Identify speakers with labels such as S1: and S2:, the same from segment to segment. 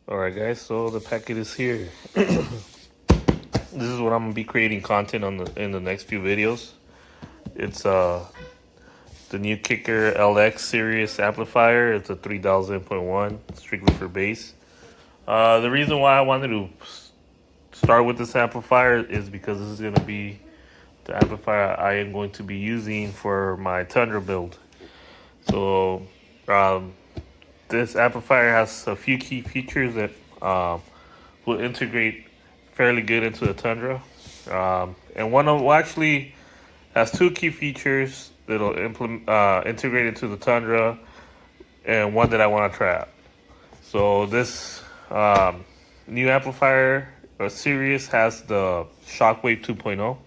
S1: Alright guys, so the packet is here. This is what I'm gonna be creating content on in the next few videos. It's the new Kicker LX series amplifier. It's a 3000.1, strictly for bass. The reason why I wanted to start with this amplifier is because this is gonna be the amplifier I am going to be using for my Tundra build. So um, this amplifier has a few key features that will integrate fairly good into the Tundra. And one of well, actually has two key features that'll integrate into the Tundra, and one that I want to try out. So this new amplifier series has the SHOCwave 2.0,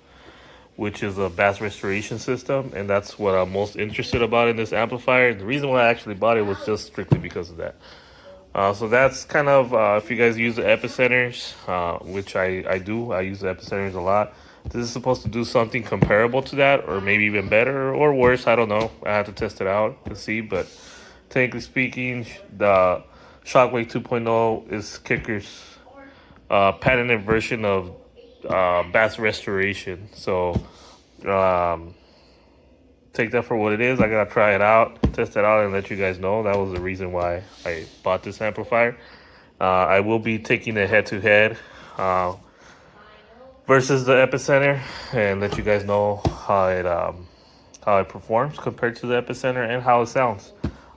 S1: which is a bass restoration system, and that's what I'm most interested about in this amplifier. The reason why I actually bought it was just strictly because of that. So that's kind of if you guys use the epicenters, which I do. I use the epicenters a lot. This is supposed to do something comparable to that, or maybe even better or worse. I don't know. I have to test it out and see. But technically speaking, the Shockwave 2.0 is Kicker's patented version of bass restoration. So take that for what it is. I gotta try it out, test it out, and let you guys know. That was the reason why I bought this amplifier. I will be taking it head to head versus the Epicenter, and let you guys know how it performs compared to the Epicenter and how it sounds.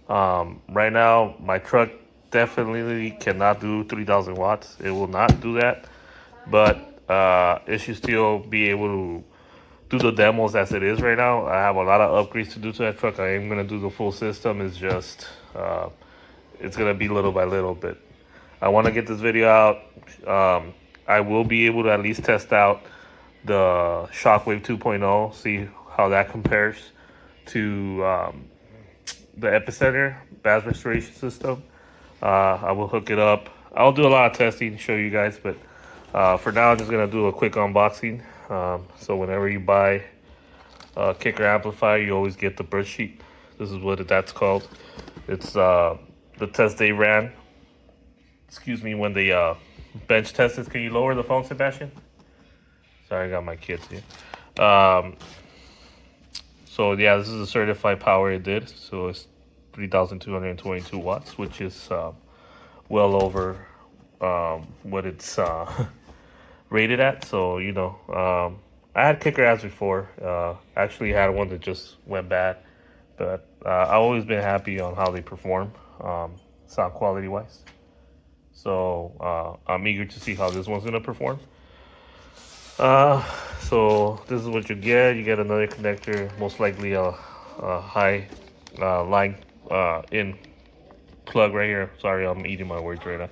S1: Right now, my truck definitely cannot do 3,000 watts. It will not do that, but it should still be able to do the demos as it is right now. I have a lot of upgrades to do to that truck. I am gonna do the full system. It's just it's gonna be little by little. But I want to get this video out. I will be able to at least test out the Shockwave 2.0, see how that compares to the Epicenter bass restoration system. I will hook it up. I'll do a lot of testing, show you guys, but for now, I'm just gonna do a quick unboxing. So whenever you buy a Kicker amplifier, you always get the birth sheet. This is what that's called. It's the test they ran. Excuse me, when they bench tested. Can you lower the phone, Sebastian? Sorry, I got my kids here. So yeah, this is a certified power it did. So it's 3,222 watts, which is well over what it's rated at. So you know, I had Kicker ads before. I actually had one that just went bad, but I've always been happy on how they perform, sound quality wise. So I'm eager to see how this one's gonna perform. So this is what you get. You get another connector, most likely a high line in plug right here. Sorry, I'm eating my words right now.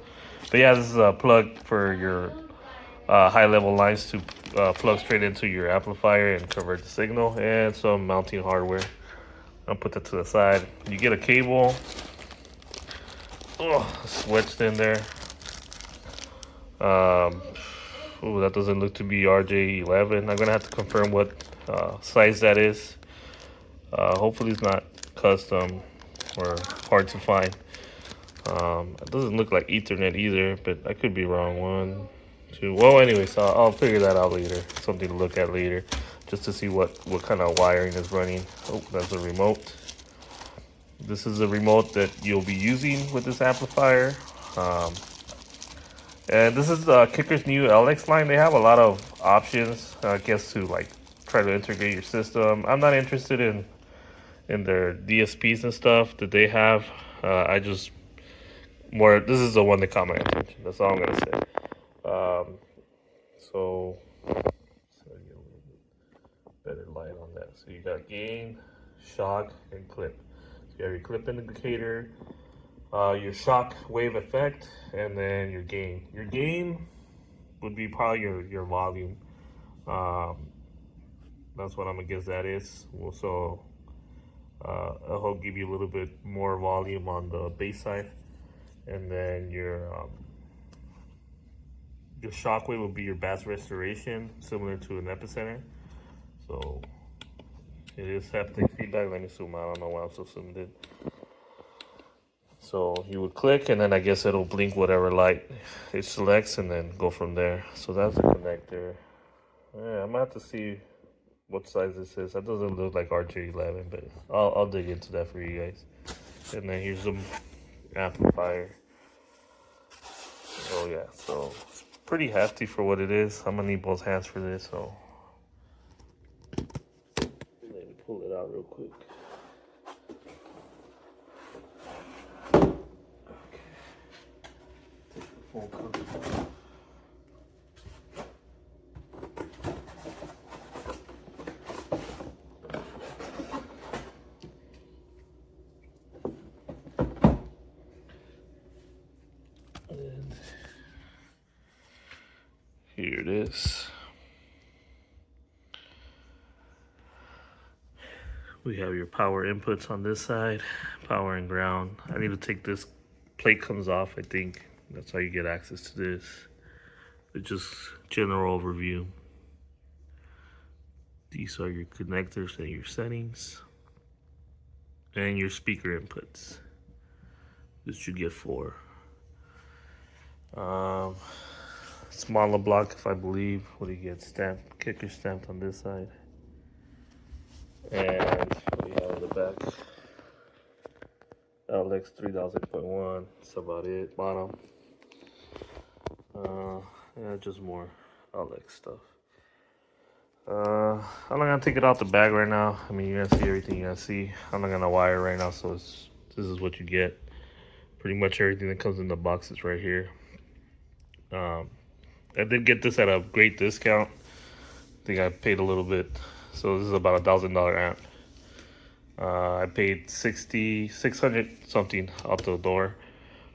S1: But yeah, this is a plug for your high level lines to plug straight into your amplifier and convert the signal, and some mounting hardware. I'll put that to the side. You get a cable. Oh, switched in there. Oh, that doesn't look to be RJ11. I'm gonna have to confirm what size that is. Hopefully it's not custom or hard to find. It doesn't look like Ethernet either, but I could be wrong. One, two. Well, anyways, I'll figure that out later. Something to look at later, just to see what kind of wiring is running. Oh, that's a remote. This is a remote that you'll be using with this amplifier. And this is Kicker's new LX line. They have a lot of options, I guess, to like try to integrate your system. I'm not interested in their DSPs and stuff that they have. I just this is the one that caught my attention. That's all I'm gonna say. So get a little bit better light on that. So you got gain, shock, and clip. So you have your clip indicator, your shock wave effect, and then your gain. Your gain would be probably your volume. That's what I'm gonna guess that is. So it'll give you a little bit more volume on the bass side, and then your Shockwave will be your bass restoration, similar to an Epicenter. So it is haptic feedback. Let me zoom out. I don't know why I'm so zoomed in. So you would click, and then I guess it'll blink whatever light it selects, and then go from there. So that's the connector. Yeah, I'm gonna have to see what size this is. That doesn't look like RJ11, but I'll dig into that for you guys. And then here's some amplifier. Oh yeah, so pretty hefty for what it is. I'm gonna need both hands for this, so let me pull it out real quick. And here it is. We have your power inputs on this side, power and ground. I need to take this plate comes off, I think. That's how you get access to this. It's just general overview. These are your connectors and your settings. And your speaker inputs. This should get 4. Smaller block, if I believe. What do you get? Stamped, kicker stamped on this side. And what do you have on the back? LX 3000.1. That's about it. Bottom. Yeah, just more LX stuff. I'm not gonna take it out the bag right now. I mean, you're gonna see everything you're gonna see. I'm not gonna wire right now, so this is what you get. Pretty much everything that comes in the box is right here. I did get this at a great discount. I think I paid a little bit. So this is about $1,000 amp. I paid 600 something out the door.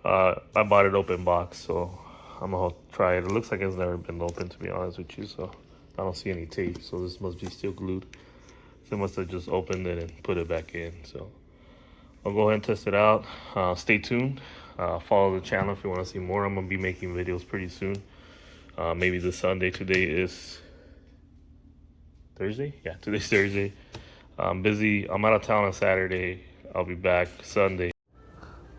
S1: I bought it open box, so I'm gonna try it. It looks like it's never been opened, to be honest with you, so I don't see any tape, so this must be still glued. So I must have just opened it and put it back in. So I'll go ahead and test it out. Stay tuned. Follow the channel if you want to see more. I'm gonna be making videos pretty soon. Maybe this Sunday. Today is Thursday? Yeah, today's Thursday. I'm busy. I'm out of town on Saturday. I'll be back Sunday.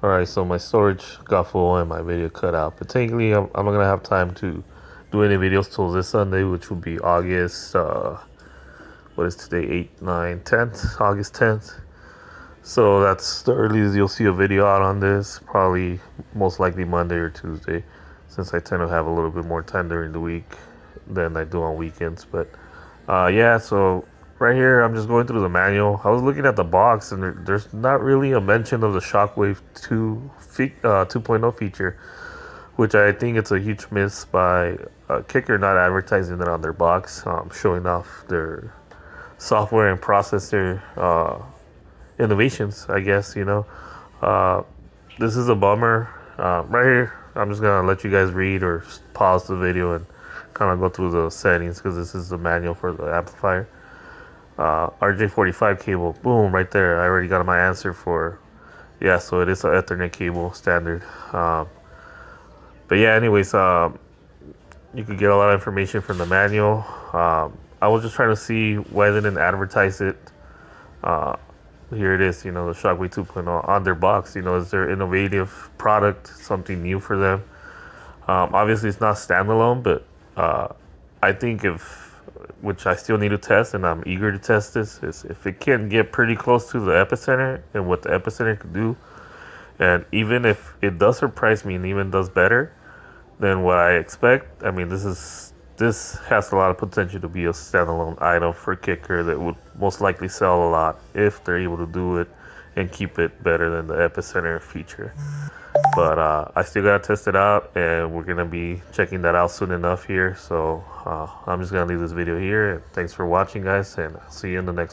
S1: Alright, so my storage got full and my video cut out. But technically, I'm not going to have time to do any videos till this Sunday, which will be August, what is today, 8, 9, 10th? August 10th. So that's the earliest you'll see a video out on this. Probably, most likely Monday or Tuesday, since I tend to have a little bit more time during the week than I do on weekends. But yeah, so right here, I'm just going through the manual. I was looking at the box, and there's not really a mention of the SHOCwave 2.0 feature, which I think it's a huge miss by Kicker not advertising it on their box, showing off their software and processor innovations, I guess, you know. This is a bummer. Right here, I'm just going to let you guys read or pause the video and kind of go through the settings, because this is the manual for the amplifier. RJ45 cable, boom, right there. I already got my answer for, yeah, so it is an Ethernet cable, standard. But yeah, anyways, you could get a lot of information from the manual. I was just trying to see why they didn't advertise it. Here it is, you know, the SHOCwave 2.0 on their box. You know, is their innovative product, something new for them? Obviously, it's not standalone, but I think which I still need to test, and I'm eager to test this, is if it can get pretty close to the epicenter and what the epicenter could do, and even if it does surprise me and even does better than what I expect. I mean, this has a lot of potential to be a standalone item for Kicker that would most likely sell a lot if they're able to do it and keep it better than the epicenter feature. But I still gotta test it out, and we're gonna be checking that out soon enough here. So I'm just gonna leave this video here. Thanks for watching, guys, and I'll see you in the next one.